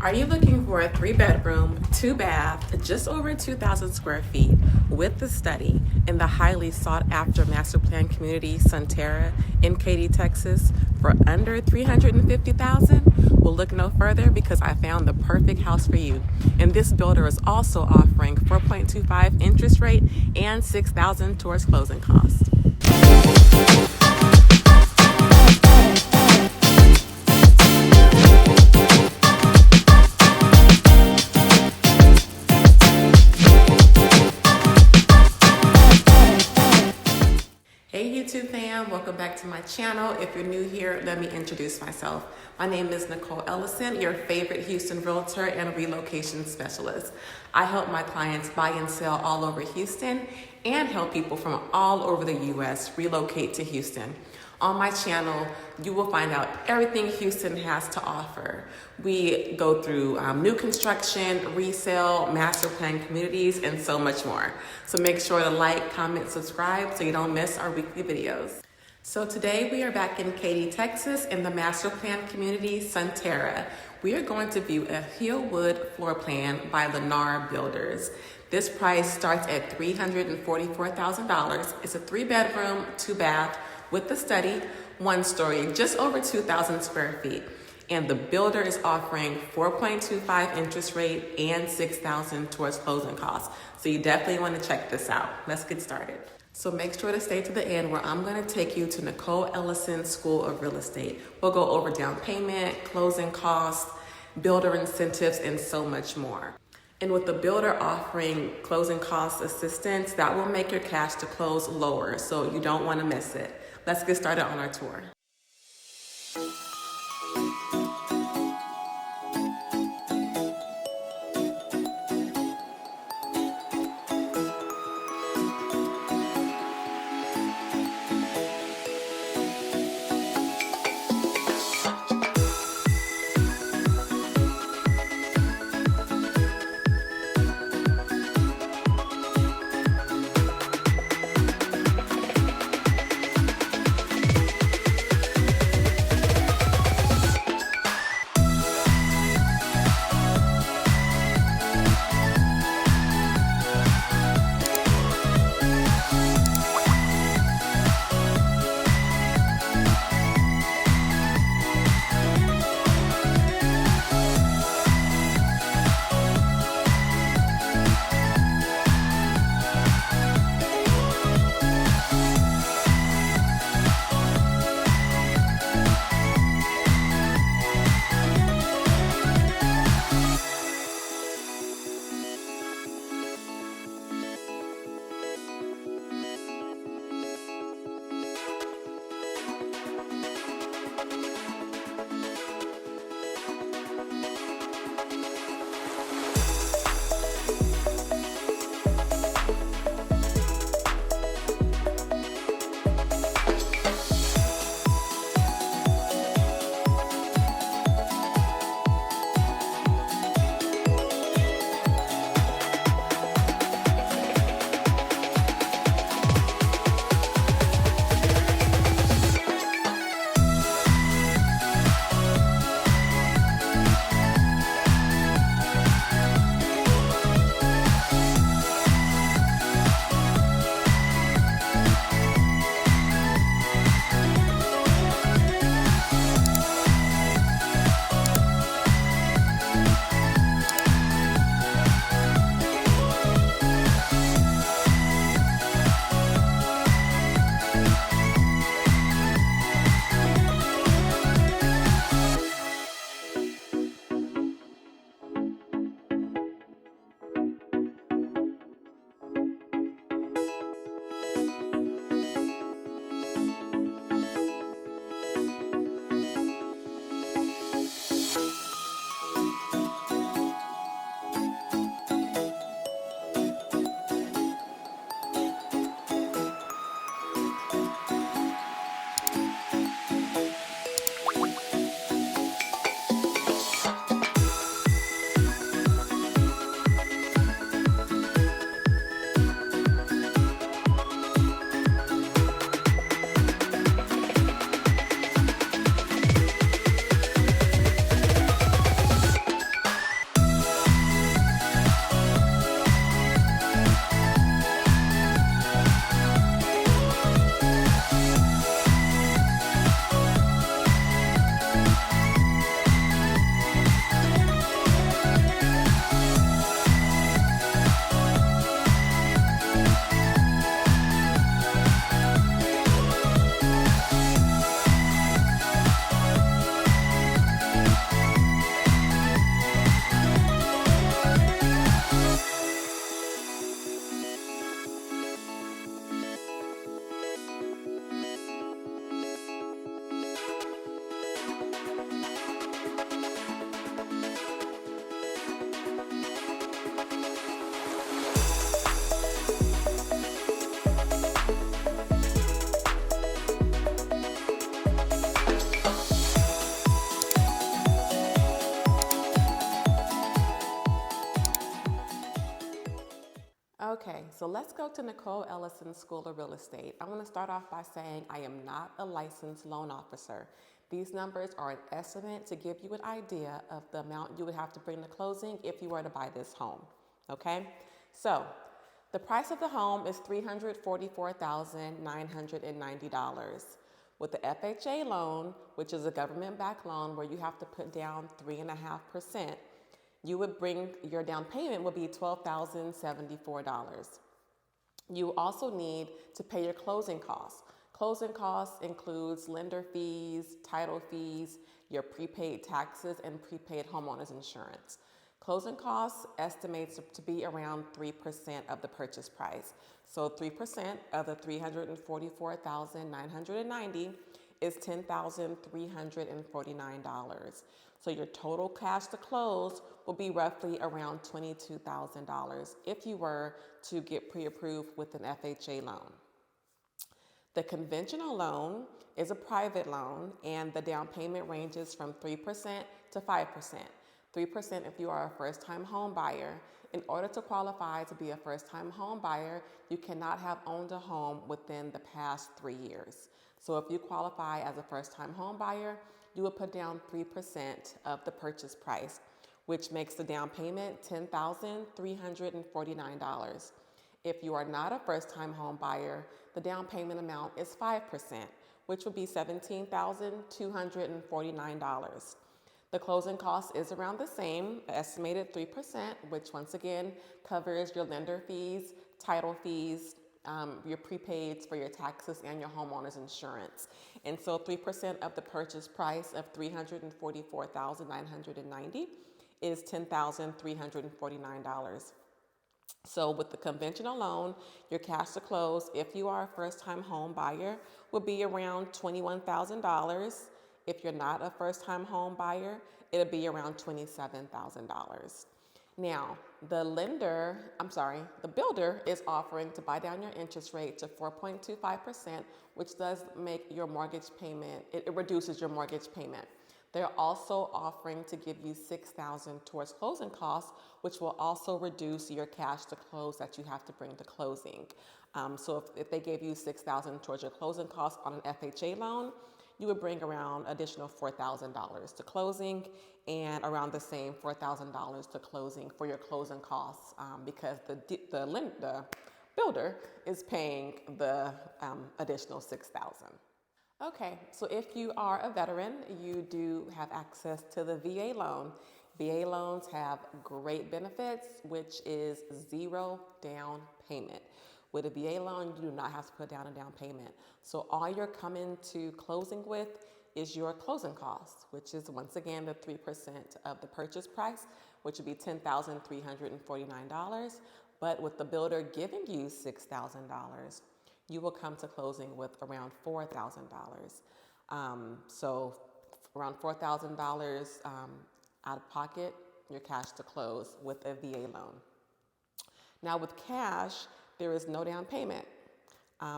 Are you looking for a 3-bedroom, 2-bath, just over 2,000 square feet with the study in the highly sought after master plan community Sunterra in Katy, Texas for under $350,000? Well, look no further because I found the perfect house for you. And this builder is also offering 4.25 interest rate and $6,000 towards closing costs. Hey YouTube fam, welcome back to my channel. If you're new here, let me introduce myself. My name is Nicole Ellison, your favorite Houston realtor and relocation specialist. I help my clients buy and sell all over Houston and help people from all over the US relocate to Houston. On my channel, you will find out everything Houston has to offer. We go through new construction, resale, master plan communities, and so much more. So make sure to like, comment, subscribe so you don't miss our weekly videos. So today we are back in Katy, Texas in the master plan community Sunterra. We are going to view a Hillwood floor plan by Lennar Builders. This price starts at $344,000. It's a 3-bedroom, 2-bath, with the study, 1-story, just over 2,000 square feet. And the builder is offering 4.25 interest rate and $6,000 towards closing costs. So you definitely want to check this out. Let's get started. So make sure to stay to the end where I'm going to take you to Nicole Ellison School of Real Estate. We'll go over down payment, closing costs, builder incentives, and so much more. And with the builder offering closing cost assistance, that will make your cash to close lower, so you don't want to miss it. Let's get started on our tour. Okay, so let's go to Nicole Ellison School of Real Estate. I want to start off by saying I am not a licensed loan officer. These numbers are an estimate to give you an idea of the amount you would have to bring to closing if you were to buy this home. Okay, so the price of the home is $344,990. With the FHA loan, which is a government-backed loan where you have to put down 3.5%, your down payment would be $12,074. You also need to pay your closing costs. Closing costs includes lender fees, title fees, your prepaid taxes, and prepaid homeowners insurance. Closing costs estimates to be around 3% of the purchase price. So 3% of the $344,990 is $10,349. So your total cash to close will be roughly around $22,000 if you were to get pre-approved with an FHA loan. The conventional loan is a private loan, and the down payment ranges from 3% to 5%. 3% if you are a first-time home buyer. In order to qualify to be a first-time home buyer, you cannot have owned a home within the past 3 years. So if you qualify as a first-time home buyer, you would put down 3% of the purchase price, which makes the down payment $10,349. If you are not a first-time home buyer, the down payment amount is 5%, which would be $17,249. The closing cost is around the same, estimated 3%, which once again covers your lender fees, title fees, your prepaids for your taxes, and your homeowner's insurance. And so 3% of the purchase price of $344,990 is $10,349. So with the conventional loan, your cash to close, if you are a first-time home buyer, would be around $21,000. If you're not a first-time home buyer, it'll be around $27,000. Now, the builder is offering to buy down your interest rate to 4.25%, which does make your mortgage payment, it reduces your mortgage payment. They're also offering to give you $6,000 towards closing costs, which will also reduce your cash to close that you have to bring to closing. So if they gave you $6,000 towards your closing costs on an FHA loan, you would bring around additional $4,000 to closing, and around the same $4,000 to closing for your closing costs, because the builder is paying the additional $6,000. Okay, so if you are a veteran, you do have access to the VA loan. VA loans have great benefits, which is zero down payment. With a VA loan, you do not have to put down a down payment. So all you're coming to closing with is your closing costs, which is once again the 3% of the purchase price, which would be $10,349. But with the builder giving you $6,000, you will come to closing with around $4,000. So around $4,000 out of pocket, your cash to close with a VA loan. Now with cash, there is no down payment.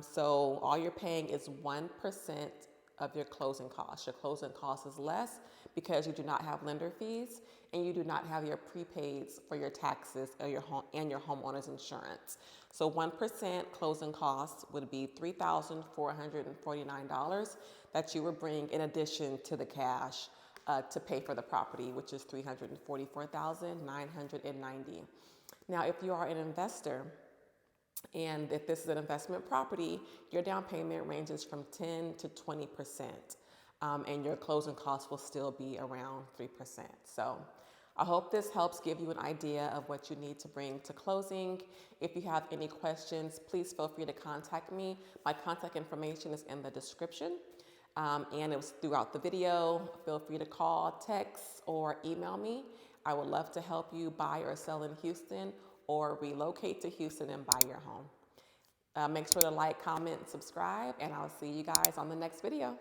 So all you're paying is 1% of your closing costs. Your closing cost is less because you do not have lender fees and you do not have your prepaids for your taxes or your homeowner's insurance. So 1% closing costs would be $3,449 that you would bring in addition to the cash to pay for the property, which is $344,990. Now, if you are an investor, and if this is an investment property, your down payment ranges from 10 to 20%, and your closing costs will still be around 3%. So I hope this helps give you an idea of what you need to bring to closing. If you have any questions, please feel free to contact me. My contact information is in the description, and it was throughout the video. Feel free to call, text, or email me. I would love to help you buy or sell in Houston, or relocate to Houston and buy your home. Make sure to like, comment, and subscribe, and I'll see you guys on the next video.